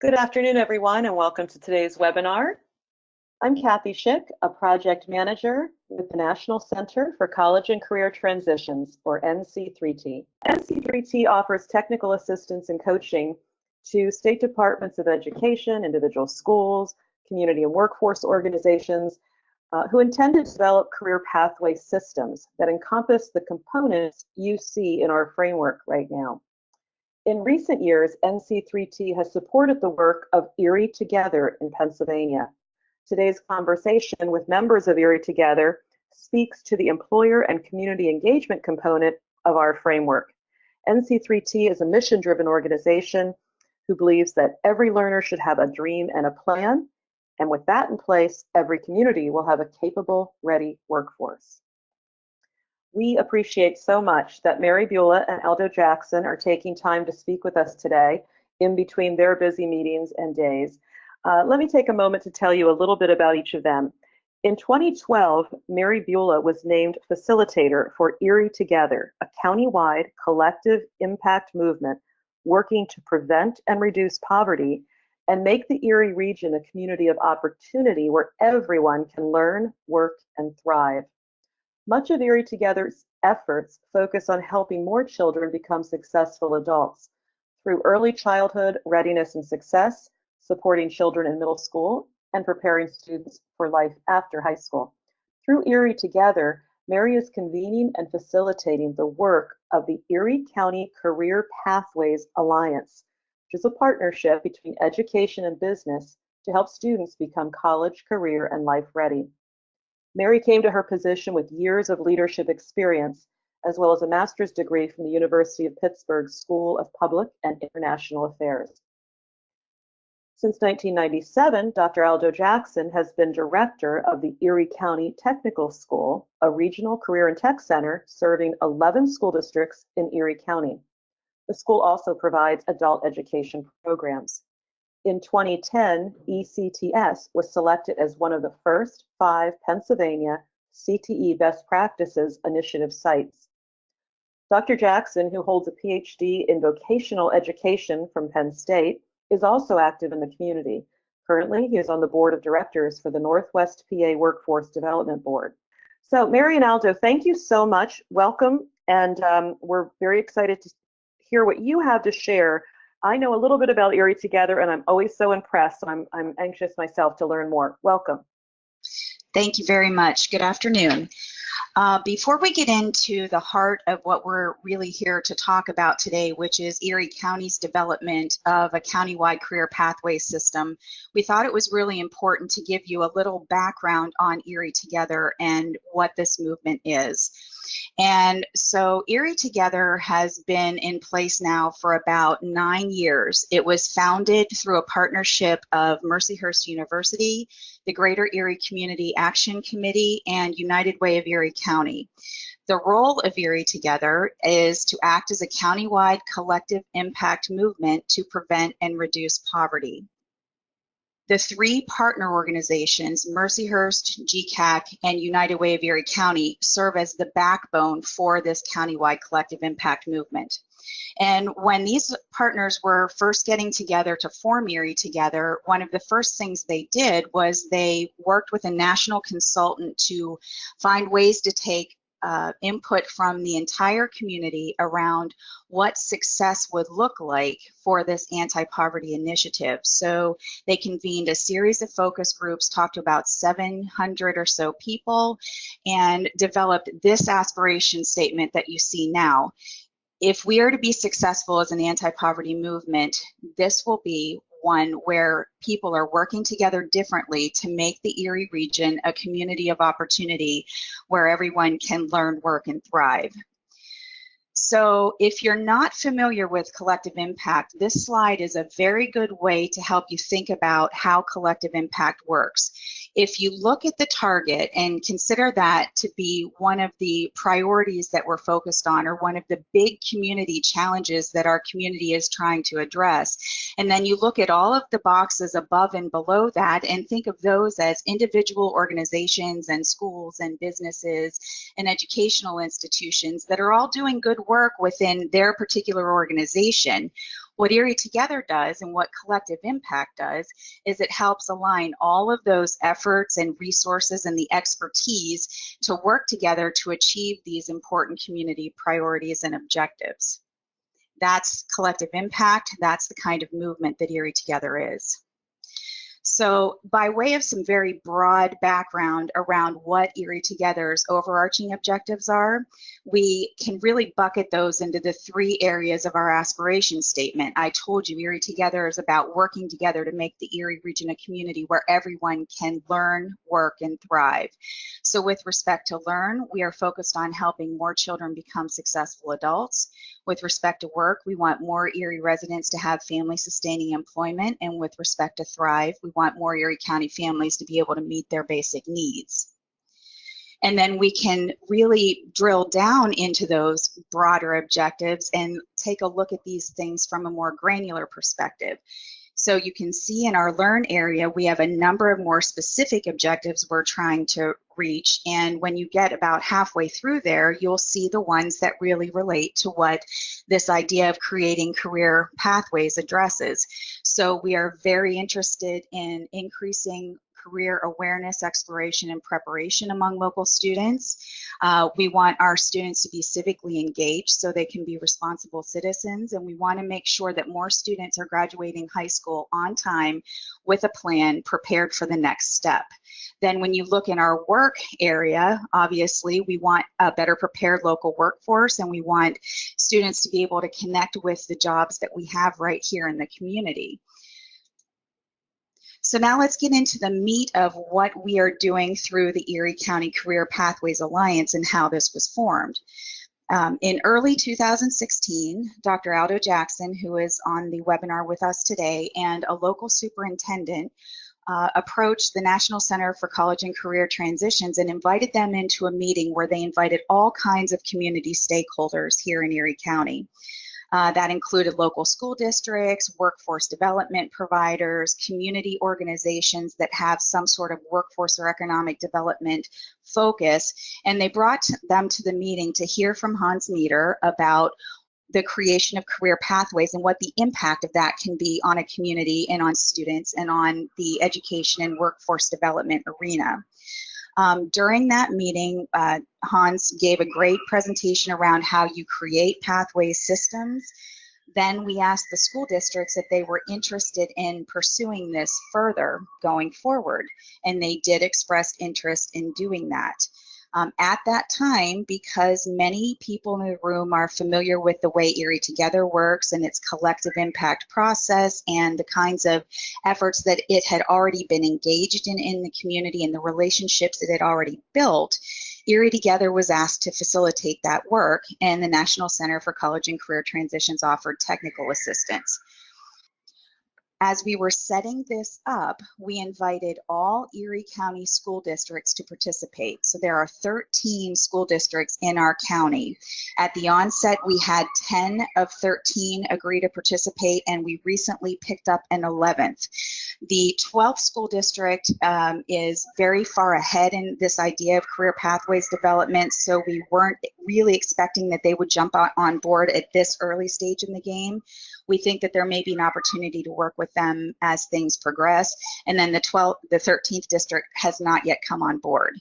Good afternoon, everyone, and welcome to today's webinar. I'm Kathy Schick, a project manager with the National Center for College and Career Transitions, or NC3T. NC3T offers technical assistance and coaching to state departments of education, individual schools, community and workforce organizations who intend to develop career pathway systems that encompass the components you see in our framework right now. In recent years, NC3T has supported the work of Erie Together in Pennsylvania. Today's conversation with members of Erie Together speaks to the employer and community engagement component of our framework. NC3T is a mission-driven organization who believes that every learner should have a dream and a plan, and with that in place, every community will have a capable, ready workforce. We appreciate so much that Mary Beulah and Aldo Jackson are taking time to speak with us today in between their busy meetings and days. Let me take a moment to tell you a little bit about each of them. In 2012, Mary Beulah was named facilitator for Erie Together, a countywide collective impact movement working to prevent and reduce poverty and make the Erie region a community of opportunity where everyone can learn, work, and thrive. Much of Erie Together's efforts focus on helping more children become successful adults through early childhood readiness and success, supporting children in middle school, and preparing students for life after high school. Through Erie Together, Mary is convening and facilitating the work of the Erie County Career Pathways Alliance, which is a partnership between education and business to help students become college, career, and life ready. Mary came to her position with years of leadership experience, as well as a master's degree from the University of Pittsburgh School of Public and International Affairs. Since 1997, Dr. Aldo Jackson has been director of the Erie County Technical School, a regional career and tech center serving 11 school districts in Erie County. The school also provides adult education programs. In 2010, ECTS was selected as one of the first 5 Pennsylvania CTE Best Practices Initiative sites. Dr. Jackson, who holds a PhD in vocational education from Penn State, is also active in the community. Currently, he is on the board of directors for the Northwest PA Workforce Development Board. So, Mary and Aldo, thank you so much. Welcome, and we're very excited to hear what you have to share. I know a little bit about Erie Together, and I'm always so impressed. I'm anxious myself to learn more. Welcome. Thank you very much. Good afternoon. Before we get into the heart of what we're really here to talk about today, which is Erie County's development of a countywide career pathway system, we thought it was really important to give you a little background on Erie Together and what this movement is. And so Erie Together has been in place now for about 9 years. It was founded through a partnership of Mercyhurst University, the Greater Erie Community Action Committee, and United Way of Erie County. The role of Erie Together is to act as a countywide collective impact movement to prevent and reduce poverty. The 3 partner organizations, Mercyhurst, GCAC, and United Way of Erie County, serve as the backbone for this countywide collective impact movement. And when these partners were first getting together to form Erie Together, one of the first things they did was they worked with a national consultant to find ways to take input from the entire community around what success would look like for this anti-poverty initiative. So they convened a series of focus groups, talked to about 700 or so people, and developed this aspiration statement that you see now. If we are to be successful as an anti-poverty movement, this will be one where people are working together differently to make the Erie region a community of opportunity where everyone can learn, work, and thrive. So if you're not familiar with collective impact, this slide is a very good way to help you think about how collective impact works. If you look at the target and consider that to be one of the priorities that we're focused on, or one of the big community challenges that our community is trying to address, and then you look at all of the boxes above and below that and think of those as individual organizations and schools and businesses and educational institutions that are all doing good work within their particular organization, What Erie Together does and what Collective Impact does is it helps align all of those efforts and resources and the expertise to work together to achieve these important community priorities and objectives. That's collective impact. That's the kind of movement that Erie Together is. So by way of some very broad background around what Erie Together's overarching objectives are, we can really bucket those into the three areas of our aspiration statement. I told you Erie Together is about working together to make the Erie region a community where everyone can learn, work, and thrive. So with respect to learn, we are focused on helping more children become successful adults. With respect to work, we want more Erie residents to have family-sustaining employment, and with respect to thrive, we want more Erie County families to be able to meet their basic needs. And then we can really drill down into those broader objectives and take a look at these things from a more granular perspective. So you can see in our learn area, we have a number of more specific objectives we're trying to reach. And when you get about halfway through there, you'll see the ones that really relate to what this idea of creating career pathways addresses. So we are very interested in increasing career awareness, exploration, and preparation among local students. We want our students to be civically engaged so they can be responsible citizens, and we want to make sure that more students are graduating high school on time with a plan, prepared for the next step. Then when you look in our work area, obviously we want a better prepared local workforce, and we want students to be able to connect with the jobs that we have right here in the community. So now let's get into the meat of what we are doing through the Erie County Career Pathways Alliance and how this was formed. In early 2016, Dr. Aldo Jackson, who is on the webinar with us today, and a local superintendent approached the National Center for College and Career Transitions and invited them into a meeting where they invited all kinds of community stakeholders here in Erie County. That included local school districts, workforce development providers, community organizations that have some sort of workforce or economic development focus, and they brought them to the meeting to hear from Hans Nieder about the creation of career pathways and what the impact of that can be on a community and on students and on the education and workforce development arena. During that meeting, Hans gave a great presentation around how you create pathway systems. Then we asked the school districts if they were interested in pursuing this further going forward, and they did express interest in doing that. At that time, because many people in the room are familiar with the way Erie Together works and its collective impact process and the kinds of efforts that it had already been engaged in the community and the relationships it had already built, Erie Together was asked to facilitate that work, and the National Center for College and Career Transitions offered technical assistance. As we were setting this up, we invited all Erie County school districts to participate. So there are 13 school districts in our county. At the onset, we had 10 of 13 agree to participate, and we recently picked up an 11th. The 12th school district is very far ahead in this idea of career pathways development, so we weren't really expecting that they would jump on board at this early stage in the game. We think that there may be an opportunity to work with them as things progress. And then the 13th district has not yet come on board.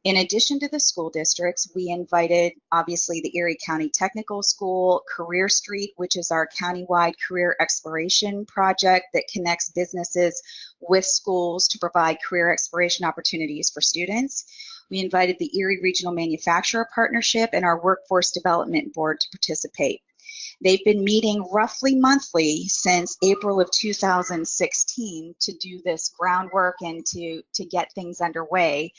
In addition to the school districts, we invited, obviously, the Erie County Technical School, Career Street, which is our countywide career exploration project that connects businesses with schools to provide career exploration opportunities for students. We invited the Erie Regional Manufacturer Partnership and our Workforce Development Board to participate. They've been meeting roughly monthly since April of 2016 to do this groundwork and to get things underway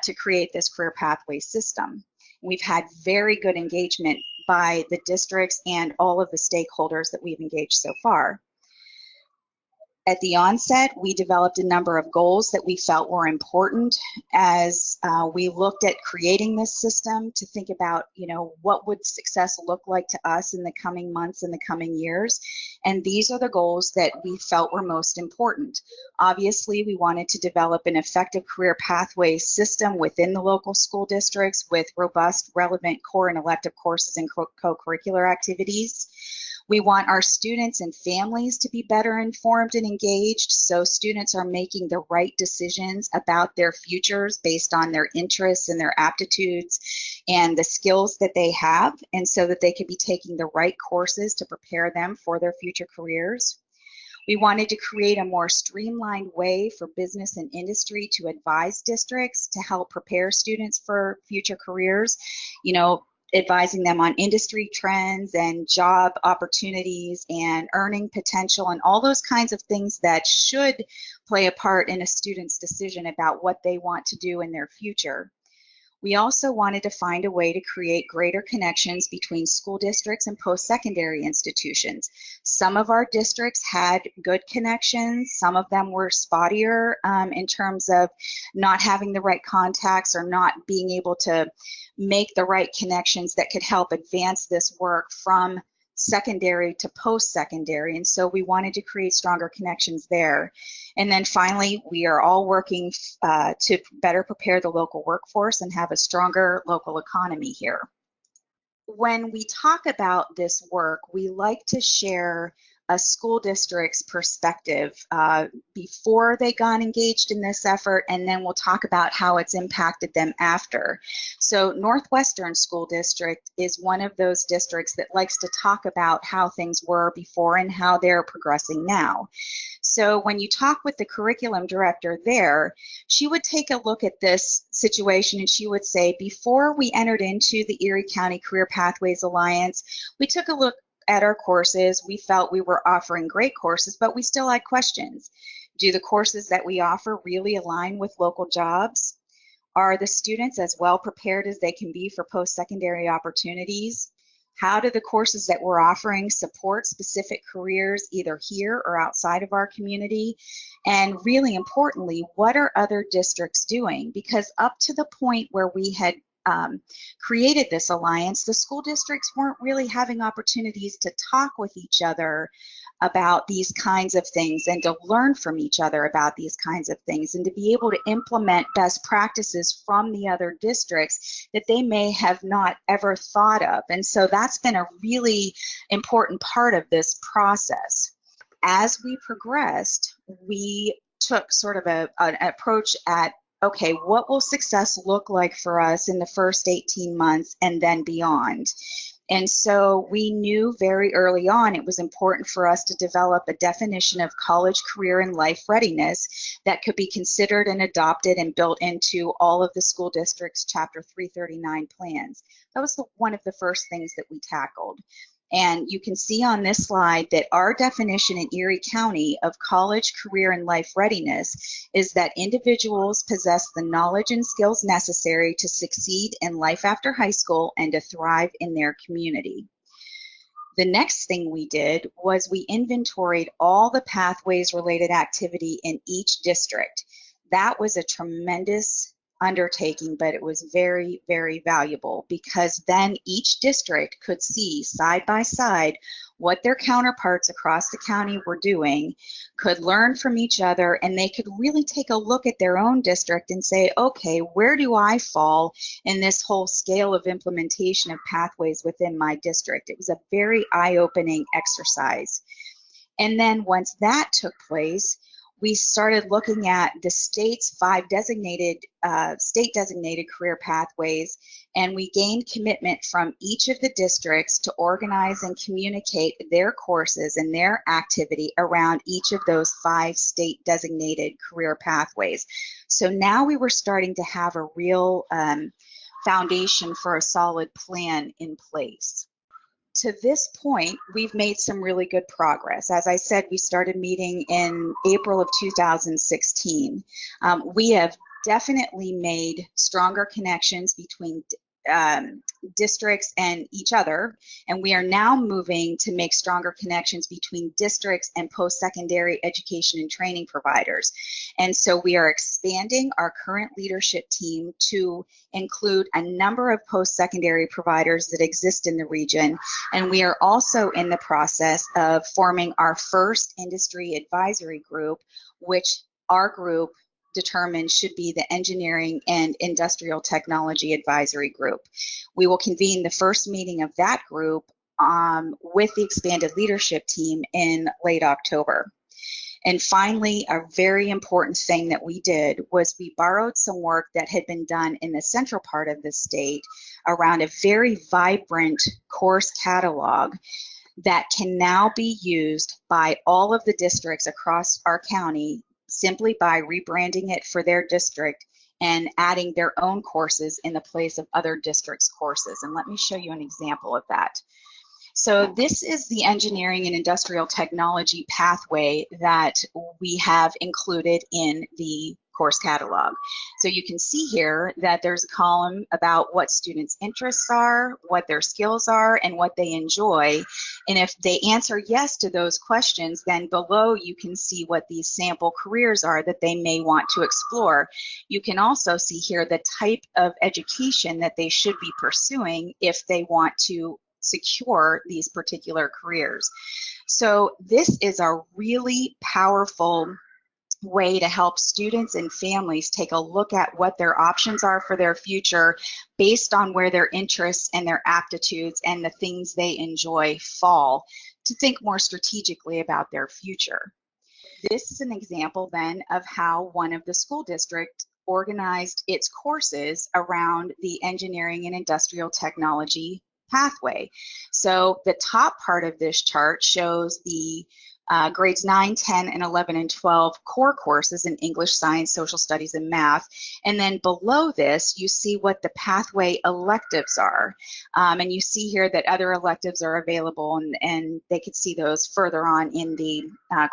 to create this career pathway system. We've had very good engagement by the districts and all of the stakeholders that we've engaged so far. At the onset, we developed a number of goals that we felt were important as we looked at creating this system to think about, what would success look like to us in the coming months and the coming years. And these are the goals that we felt were most important. Obviously, we wanted to develop an effective career pathway system within the local school districts with robust, relevant core and elective courses and co-curricular activities. We want our students and families to be better informed and engaged, so students are making the right decisions about their futures based on their interests and their aptitudes and the skills that they have, and so that they can be taking the right courses to prepare them for their future careers. We wanted to create a more streamlined way for business and industry to advise districts to help prepare students for future careers, advising them on industry trends and job opportunities and earning potential and all those kinds of things that should play a part in a student's decision about what they want to do in their future. We also wanted to find a way to create greater connections between school districts and post-secondary institutions. Some of our districts had good connections, some of them were spottier in terms of not having the right contacts or not being able to make the right connections that could help advance this work from secondary to post-secondary, and so we wanted to create stronger connections there. And then finally, we are all working to better prepare the local workforce and have a stronger local economy here. When we talk about this work, we like to share a school district's perspective before they got engaged in this effort, and then we'll talk about how it's impacted them after. So Northwestern School District is one of those districts that likes to talk about how things were before and how they're progressing now. So when you talk with the curriculum director there, she would take a look at this situation and she would say, before we entered into the Erie County Career Pathways Alliance, we took a look at our courses. We felt we were offering great courses, but we still had questions. Do the courses that we offer really align with local jobs? Are the students as well prepared as they can be for post-secondary opportunities? How do the courses that we're offering support specific careers either here or outside of our community? And really importantly, what are other districts doing? Because up to the point where we had created this alliance, the school districts weren't really having opportunities to talk with each other about these kinds of things and to learn from each other about these kinds of things and to be able to implement best practices from the other districts that they may have not ever thought of. And so that's been a really important part of this process. As we progressed, we took sort of an approach at, okay, what will success look like for us in the first 18 months and then beyond? And so we knew very early on it was important for us to develop a definition of college, career, and life readiness that could be considered and adopted and built into all of the school district's Chapter 339 plans. That was one of the first things that we tackled. And you can see on this slide that our definition in Erie County of college, career, and life readiness is that individuals possess the knowledge and skills necessary to succeed in life after high school and to thrive in their community. The next thing we did was we inventoried all the pathways related activity in each district. That was a tremendous undertaking, but it was very, very valuable because then each district could see side by side what their counterparts across the county were doing, could learn from each other, and they could really take a look at their own district and say, okay, where do I fall in this whole scale of implementation of pathways within my district? It was a very eye-opening exercise. And then once that took place, we started looking at the state's 5 state-designated career pathways, and we gained commitment from each of the districts to organize and communicate their courses and their activity around each of those 5 state-designated career pathways. So now we were starting to have a real foundation for a solid plan in place. To this point, we've made some really good progress. As I said, we started meeting in April of 2016. We have definitely made stronger connections between districts and each other, and we are now moving to make stronger connections between districts and post-secondary education and training providers. And so we are expanding our current leadership team to include a number of post-secondary providers that exist in the region, and we are also in the process of forming our first industry advisory group, which our group determined should be the Engineering and Industrial Technology Advisory Group. We will convene the first meeting of that group with the expanded leadership team in late October. And finally, a very important thing that we did was we borrowed some work that had been done in the central part of the state around a very vibrant course catalog that can now be used by all of the districts across our county simply by rebranding it for their district and adding their own courses in the place of other districts' courses. And let me show you an example of that. So this is the engineering and industrial technology pathway that we have included in the course catalog. So you can see here that there's a column about what students' interests are, what their skills are, and what they enjoy. And if they answer yes to those questions, then below you can see what these sample careers are that they may want to explore. You can also see here the type of education that they should be pursuing if they want to secure these particular careers. So this is a really powerful way to help students and families take a look at what their options are for their future based on where their interests and their aptitudes and the things they enjoy fall, to think more strategically about their future. This is an example then of how one of the school districts organized its courses around the engineering and industrial technology pathway. So the top part of this chart shows the grades 9, 10, and 11 and 12 core courses in English, science, social studies, and math. And then below this, you see what the pathway electives are. And you see here that other electives are available, and they could see those further on in the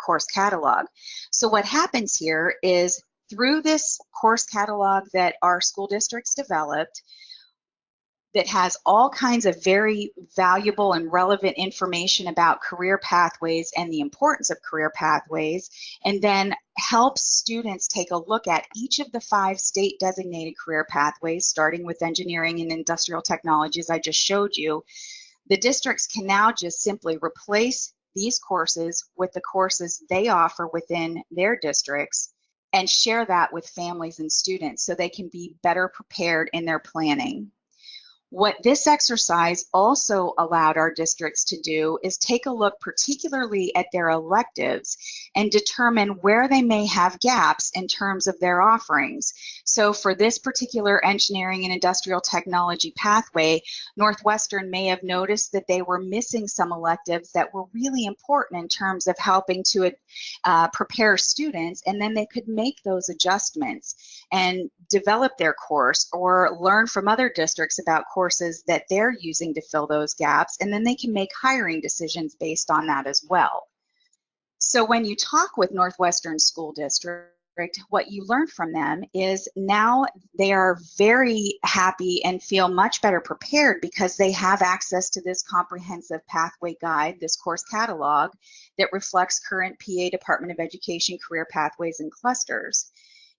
course catalog. So what happens here is through this course catalog that our school districts developed, that has all kinds of very valuable and relevant information about career pathways and the importance of career pathways, and then helps students take a look at each of the 5 state designated career pathways, starting with engineering and industrial technologies I just showed you. The districts can now just simply replace these courses with the courses they offer within their districts and share that with families and students so they can be better prepared in their planning. What this exercise also allowed our districts to do is take a look particularly at their electives and determine where they may have gaps in terms of their offerings. So for this particular engineering and industrial technology pathway, Northwestern may have noticed that they were missing some electives that were really important in terms of helping to prepare students, and then they could make those adjustments and develop their course or learn from other districts about courses that they're using to fill those gaps, and then they can make hiring decisions based on that as well. So when you talk with Northwestern School District, what you learn from them is now they are very happy and feel much better prepared because they have access to this comprehensive pathway guide, this course catalog that reflects current PA Department of Education career pathways and clusters.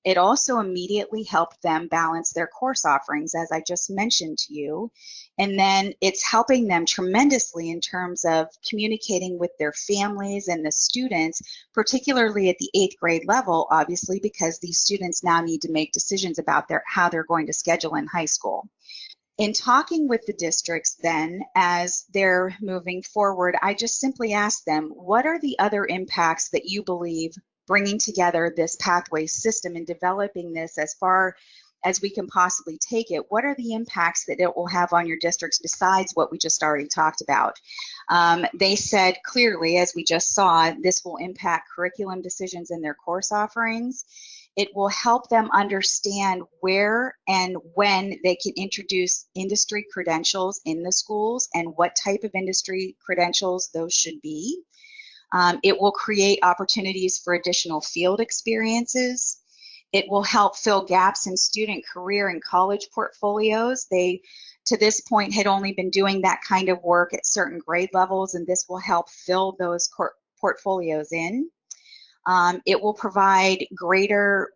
It also immediately helped them balance their course offerings, as I just mentioned to you. And then it's helping them tremendously in terms of communicating with their families and the students, particularly at the 8th grade level, obviously, because these students now need to make decisions about how they're going to schedule in high school. In talking with the districts then, as they're moving forward, I just simply asked them, what are the other impacts that you believe bringing together this pathway system and developing this as far as we can possibly take it, what are the impacts that it will have on your districts besides what we just already talked about? They said clearly, as we just saw, this will impact curriculum decisions in their course offerings. It will help them understand where and when they can introduce industry credentials in the schools and what type of industry credentials those should be. It will create opportunities for additional field experiences. It will help fill gaps in student career and college portfolios. They, to this point, had only been doing that kind of work at certain grade levels, and this will help fill those portfolios in. It will provide greater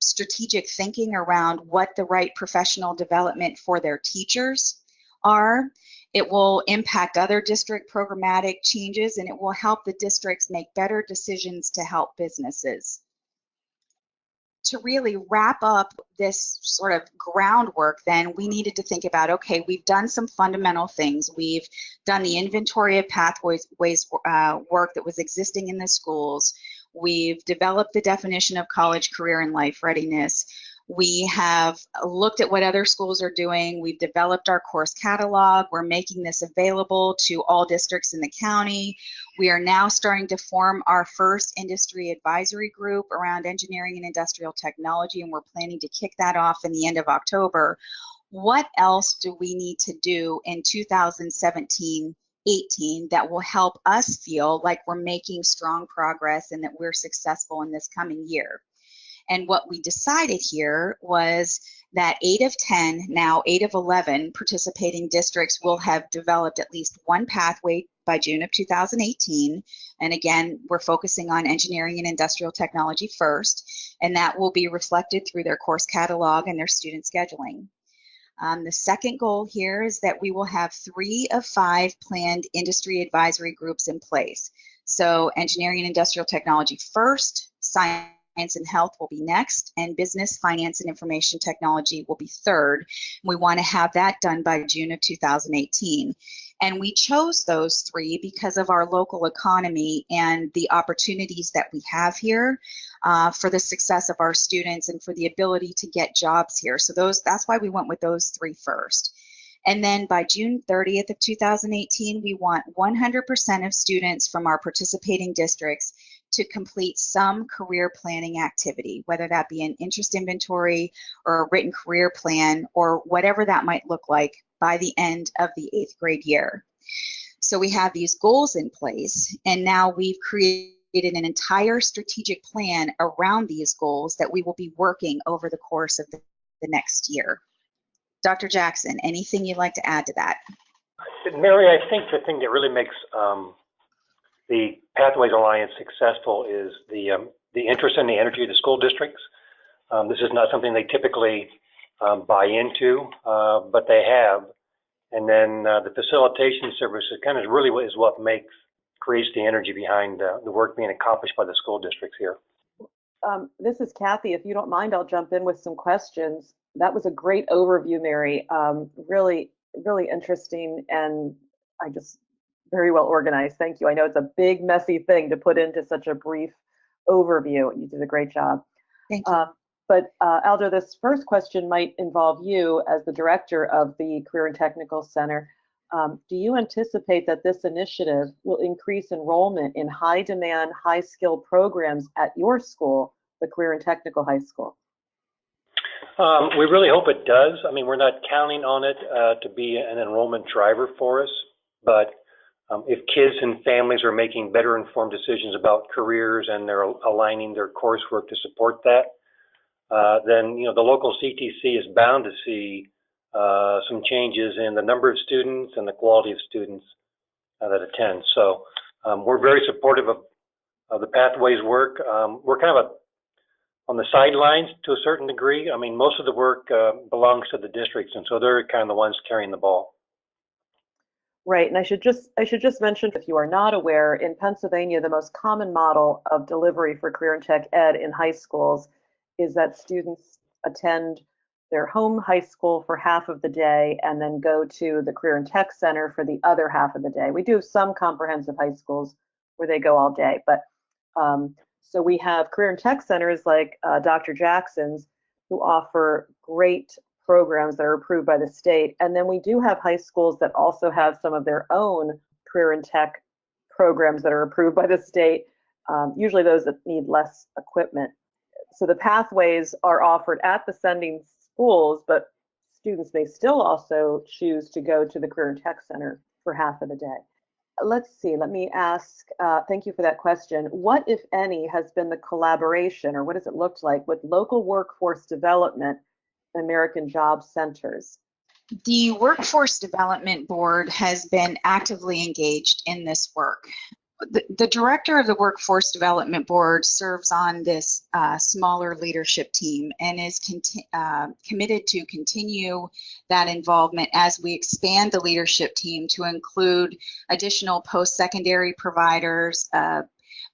strategic thinking around what the right professional development for their teachers are. It will impact other district programmatic changes, and it will help the districts make better decisions to help businesses. to really wrap up this sort of groundwork, then we needed to think about, okay, we've done some fundamental things. We've done the inventory of pathways work that was existing in the schools. We've developed the definition of college, career, and life readiness. We have looked at what other schools are doing. We've developed our course catalog. We're making this available to all districts in the county. We are now starting to form our first industry advisory group around engineering and industrial technology, and we're planning to kick that off in the end of October. What else do we need to do in 2017-18 that will help us feel like we're making strong progress and that we're successful in this coming year? And what we decided here was that 8 of 10, now 8 of 11 participating districts will have developed at least one pathway by June of 2018. And again, we're focusing on engineering and industrial technology first, and that will be reflected through their course catalog and their student scheduling. The second goal here is that we will have 3 of 5 planned industry advisory groups in place. So engineering and industrial technology first, science and health will be next, and business, finance, and information technology will be third. We want to have that done by June of 2018. And we chose those 3 because of our local economy and the opportunities that we have here for the success of our students and for the ability to get jobs here. So that's why we went with those 3 first. And then by June 30th of 2018, we want 100% of students from our participating districts to complete some career planning activity, whether that be an interest inventory or a written career plan or whatever that might look like by the end of the 8th grade year. So we have these goals in place, and now we've created an entire strategic plan around these goals that we will be working over the course of the next year. Dr. Jackson, anything you'd like to add to that? Mary, I think the thing that really makes the Pathways Alliance successful is the interest and the energy of the school districts. This is not something they typically buy into, but they have. And then the facilitation services kind of really is what creates the energy behind the work being accomplished by the school districts here. This is Kathy. If you don't mind, I'll jump in with some questions. That was a great overview, Mary. Really, really interesting, and very well organized. Thank you. I know it's a big, messy thing to put into such a brief overview. You did a great job. Thank you. But Aldo, this first question might involve you as the director of the Career and Technical Center. Do you anticipate that this initiative will increase enrollment in high-demand, high-skill programs at your school, the Career and Technical High School? We really hope it does. I mean, we're not counting on it to be an enrollment driver for us, but if kids and families are making better informed decisions about careers and they're aligning their coursework to support that, then the local CTC is bound to see some changes in the number of students and the quality of students that attend. So we're very supportive of the Pathways work. We're kind of on the sidelines to a certain degree. I mean, most of the work belongs to the districts, and so they're kind of the ones carrying the ball. Right, and I should just mention, if you are not aware, in Pennsylvania, the most common model of delivery for career and tech ed in high schools is that students attend their home high school for half of the day and then go to the Career and Tech Center for the other half of the day. We do have some comprehensive high schools where they go all day, but so we have Career and Tech Centers like Dr. Jackson's, who offer great programs that are approved by the state. And then we do have high schools that also have some of their own career and tech programs that are approved by the state, usually those that need less equipment. So the pathways are offered at the sending schools, but students may still also choose to go to the Career and Tech Center for half of the day. Let's see, let me ask, thank you for that question. What, if any, has been the collaboration, or what has it looked like with local workforce development American Job Centers? The Workforce Development Board has been actively engaged in this work. The director of the Workforce Development Board serves on this smaller leadership team and is committed to continue that involvement as we expand the leadership team to include additional post-secondary providers,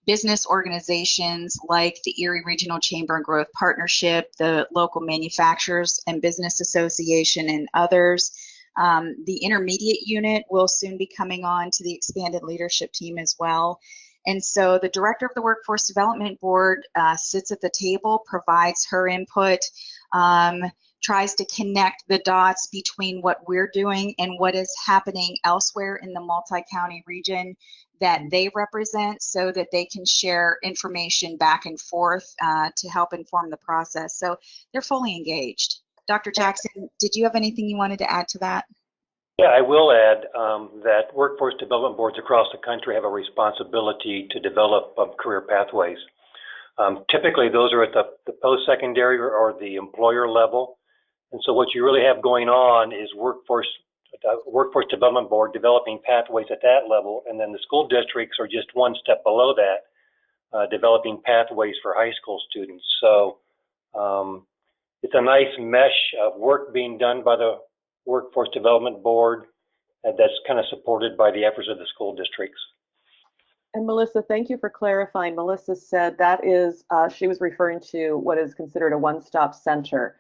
business organizations like the Erie Regional Chamber and Growth Partnership, the local manufacturers and business association, and others. The intermediate unit will soon be coming on to the expanded leadership team as well. And so the director of the Workforce Development Board sits at the table, provides her input, tries to connect the dots between what we're doing and what is happening elsewhere in the multi-county region that they represent, so that they can share information back and forth to help inform the process. So they're fully engaged. Dr. Jackson, did you have anything you wanted to add to that? Yeah, I will add that workforce development boards across the country have a responsibility to develop career pathways. Typically, those are at the post-secondary or the employer level. And so what you really have going on is workforce development board developing pathways at that level, and then the school districts are just one step below that, developing pathways for high school students. So it's a nice mesh of work being done by the Workforce Development Board that's kind of supported by the efforts of the school districts. And Melissa, thank you for clarifying. Melissa said that is, she was referring to what is considered a one-stop center.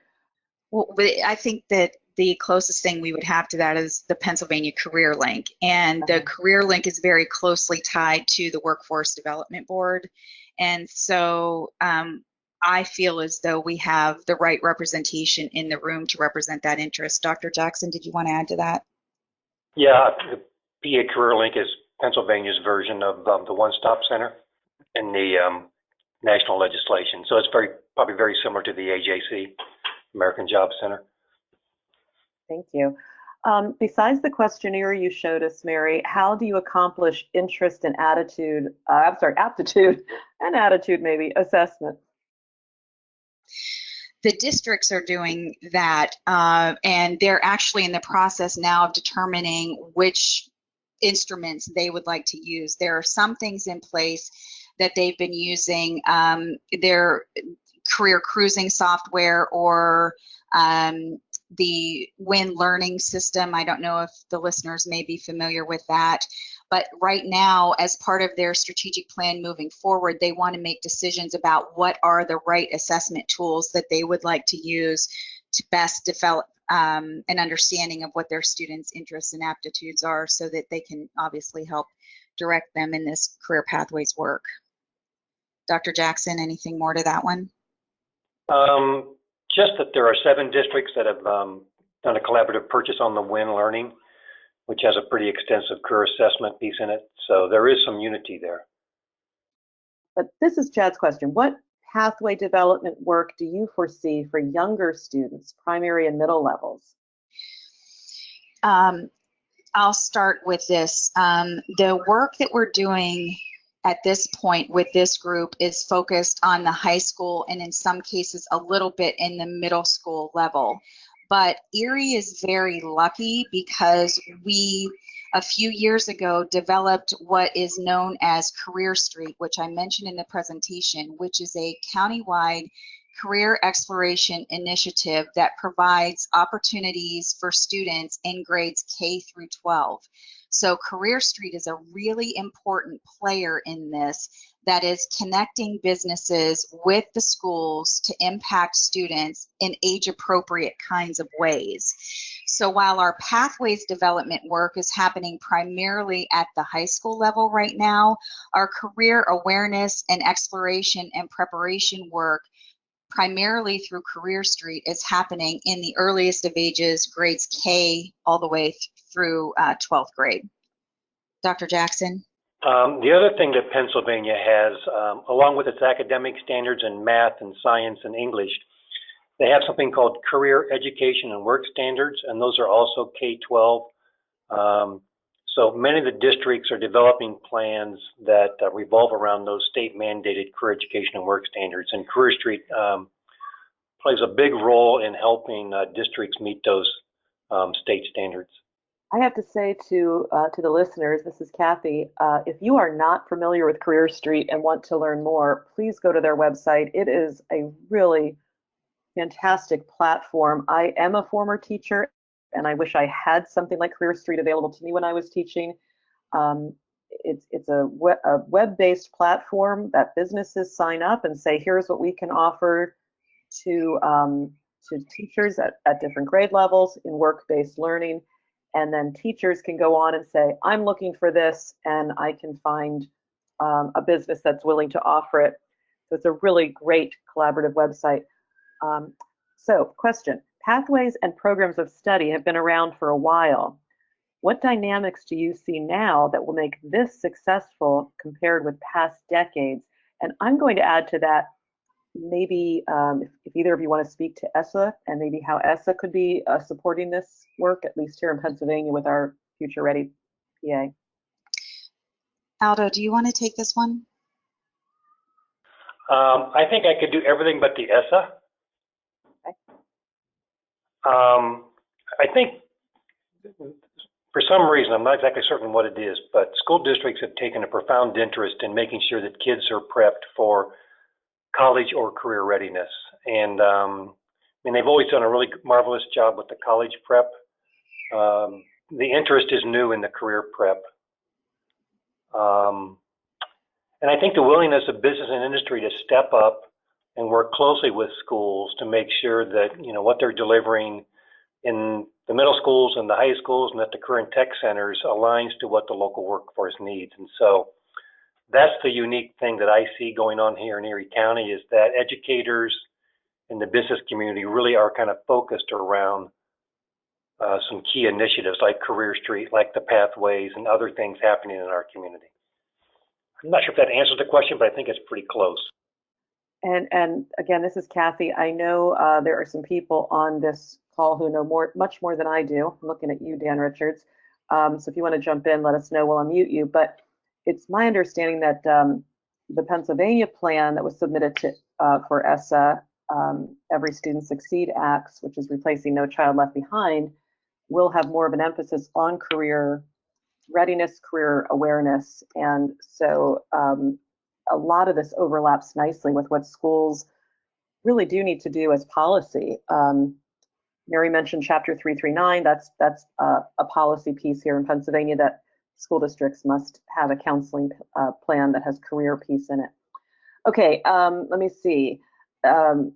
Well, I think that the closest thing we would have to that is the Pennsylvania Career Link. And the Career Link is very closely tied to the Workforce Development Board. And so I feel as though we have the right representation in the room to represent that interest. Dr. Jackson, did you want to add to that? Yeah, the PA Career Link is Pennsylvania's version of the One Stop Center in the national legislation. So it's probably very similar to the AJC, American Job Center. Thank you. Besides the questionnaire you showed us, Mary, how do you accomplish interest and aptitude and attitude maybe assessment? The districts are doing that, and they're actually in the process now of determining which instruments they would like to use. There are some things in place that they've been using, their career cruising software or the WIN learning system. I don't know if the listeners may be familiar with that. But right now, as part of their strategic plan moving forward, they want to make decisions about what are the right assessment tools that they would like to use to best develop an understanding of what their students' interests and aptitudes are, so that they can obviously help direct them in this career pathways work. Dr. Jackson, anything more to that one? Just that there are 7 districts that have done a collaborative purchase on the WIN learning, which has a pretty extensive career assessment piece in it. So there is some unity there. But this is Chad's question. What pathway development work do you foresee for younger students, primary and middle levels? I'll start with this. The work that we're doing at this point with this group is focused on the high school and in some cases a little bit in the middle school level. But Erie is very lucky because we, a few years ago, developed what is known as Career Street, which I mentioned in the presentation, which is a countywide career exploration initiative that provides opportunities for students in grades K through 12. So Career Street is a really important player in this, that is connecting businesses with the schools to impact students in age-appropriate kinds of ways. So while our pathways development work is happening primarily at the high school level right now, our career awareness and exploration and preparation work, primarily through Career Street, is happening in the earliest of ages, grades K all the way through 12th grade. Dr. Jackson? The other thing that Pennsylvania has, along with its academic standards in math and science and English, they have something called Career Education and Work Standards, and those are also K-12. So many of the districts are developing plans that revolve around those state-mandated career education and work standards, and Career Street plays a big role in helping districts meet those state standards. I have to say to the listeners, this is Kathy, if you are not familiar with Career Street and want to learn more, please go to their website. It is a really fantastic platform. I am a former teacher, and I wish I had something like Career Street available to me when I was teaching. it's a web-based platform that businesses sign up and say, here's what we can offer to teachers at different grade levels in work-based learning. And then teachers can go on and say, I'm looking for this, and I can find a business that's willing to offer it. So it's a really great collaborative website. So question, pathways and programs of study have been around for a while. What dynamics do you see now that will make this successful compared with past decades? And I'm going to add to that, maybe if either of you want to speak to ESSA and maybe how ESSA could be supporting this work, at least here in Pennsylvania with our Future Ready PA. Aldo, do you want to take this one? I think I could do everything but the ESSA. Okay. I think for some reason, I'm not exactly certain what it is, but school districts have taken a profound interest in making sure that kids are prepped for college or career readiness. And I mean, they've always done a really marvelous job with the college prep. The interest is new in the career prep. And I think the willingness of business and industry to step up and work closely with schools to make sure that, you know, what they're delivering in the middle schools and the high schools and at the current tech centers aligns to what the local workforce needs. And so that's the unique thing that I see going on here in Erie County, is that educators in the business community really are kind of focused around some key initiatives like Career Street, like the pathways, and other things happening in our community. I'm not sure if that answers the question, but I think it's pretty close. And again, this is Kathy. I know there are some people on this call who know much more than I do. I'm looking at you, Dan Richards. So if you want to jump in, let us know. We'll unmute you. But it's my understanding that the Pennsylvania plan that was submitted to for ESSA, Every Student Succeed Acts, which is replacing No Child Left Behind, will have more of an emphasis on career readiness, career awareness. And so a lot of this overlaps nicely with what schools really do need to do as policy. Mary mentioned Chapter 339. That's a policy piece here in Pennsylvania, that school districts must have a counseling plan that has career piece in it. Okay, let me see.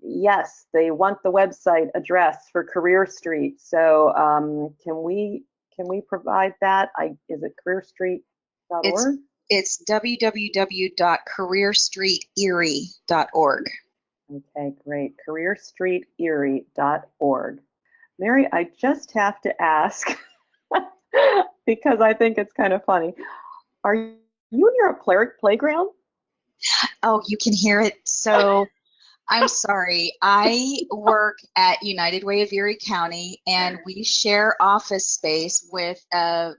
Yes, they want the website address for Career Street. So can we provide that? Is it careerstreet.org? It's www.careerstreeterie.org. Okay, great. careerstreeterie.org. Mary, I just have to ask, because I think it's kind of funny. Are you in your playground? Oh, you can hear it. So I'm sorry. I work at United Way of Erie County, and we share office space with a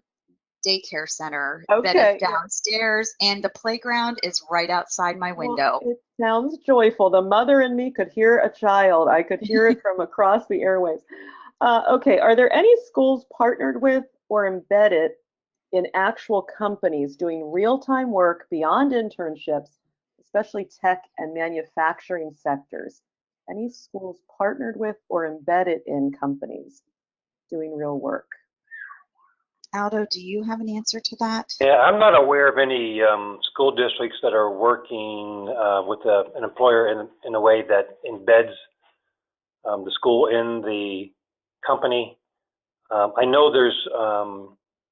daycare center that is downstairs, and the playground is right outside my window. Well, it sounds joyful. The mother in me could hear a child. I could hear it from across the airwaves. Okay, are there any schools partnered with or embedded in actual companies doing real-time work beyond internships, especially tech and manufacturing sectors? Any schools partnered with or embedded in companies doing real work? Aldo, do you have an answer to that? Yeah, I'm not aware of any school districts that are working with an employer in a way that embeds the school in the company. I know there's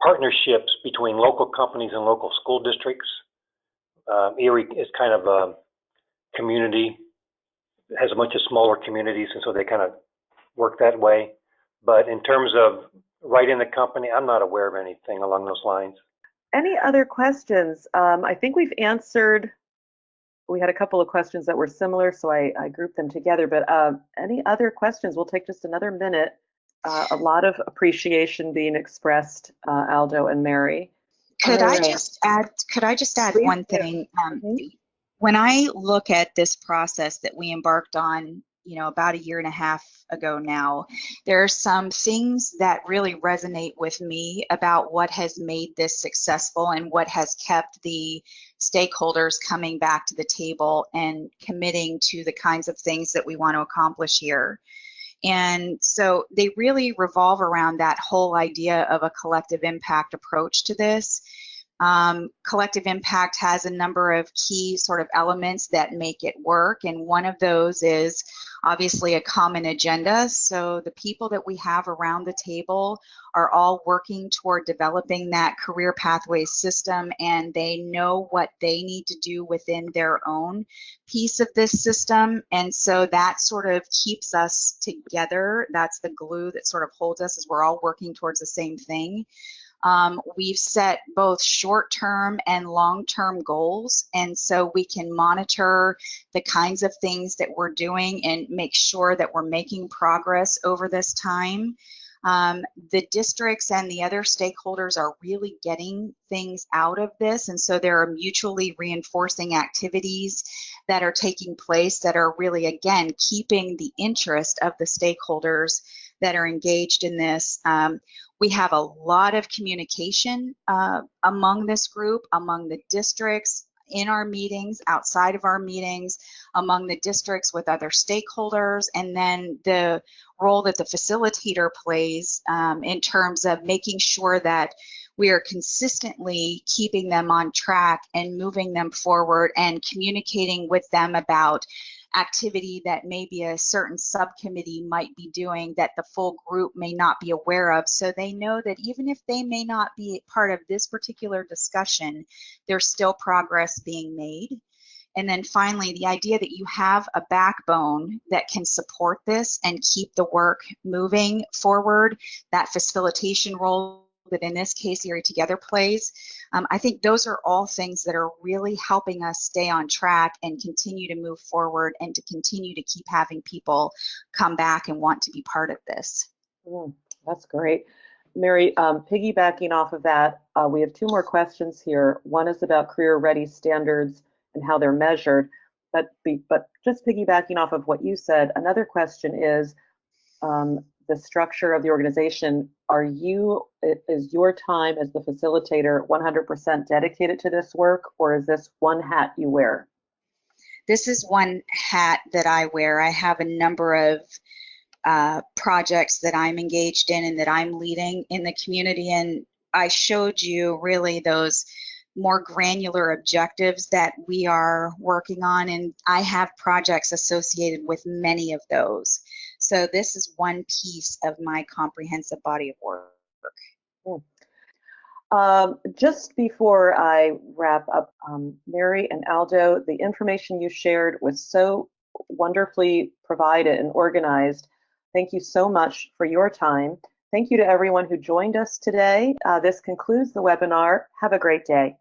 partnerships between local companies and local school districts. Erie is kind of a community, has a bunch of smaller communities, and so they kind of work that way. But in terms of right in the company, I'm not aware of anything along those lines. Any other questions? I think we've answered, we had a couple of questions that were similar, so I grouped them together, but any other questions? We'll take just another minute. A lot of appreciation being expressed, Aldo and Mary. Could I just add Please one thing? When I look at this process that we embarked on, about a year and a half ago now, there are some things that really resonate with me about what has made this successful and what has kept the stakeholders coming back to the table and committing to the kinds of things that we want to accomplish here. And so they really revolve around that whole idea of a collective impact approach to this. Collective impact has a number of key sort of elements that make it work, and one of those is obviously a common agenda. So the people that we have around the table are all working toward developing that career pathways system, and they know what they need to do within their own piece of this system. And so that sort of keeps us together. That's the glue that sort of holds us, as we're all working towards the same thing. We've set both short-term and long-term goals, and so we can monitor the kinds of things that we're doing and make sure that we're making progress over this time. The districts and the other stakeholders are really getting things out of this, and so there are mutually reinforcing activities that are taking place that are really, again, keeping the interest of the stakeholders that are engaged in this. We have a lot of communication among this group, among the districts, in our meetings, outside of our meetings, among the districts with other stakeholders, and then the role that the facilitator plays in terms of making sure that we are consistently keeping them on track and moving them forward and communicating with them about activity that maybe a certain subcommittee might be doing that the full group may not be aware of, so they know that even if they may not be part of this particular discussion, there's still progress being made. And then finally, the idea that you have a backbone that can support this and keep the work moving forward, that facilitation role that in this case Erie Together plays. I think those are all things that are really helping us stay on track and continue to move forward and to continue to keep having people come back and want to be part of this. That's great. Mary, piggybacking off of that, we have two more questions here. One is about career ready standards and how they're measured, but just piggybacking off of what you said, another question is the structure of the organization. Is your time as the facilitator 100% dedicated to this work, or is this one hat you wear? This is one hat that I wear. I have a number of projects that I'm engaged in and that I'm leading in the community, and I showed you really those more granular objectives that we are working on, and I have projects associated with many of those. So this is one piece of my comprehensive body of work. Just before I wrap up, Mary and Aldo, the information you shared was so wonderfully provided and organized. Thank you so much for your time. Thank you to everyone who joined us today. This concludes the webinar. Have a great day.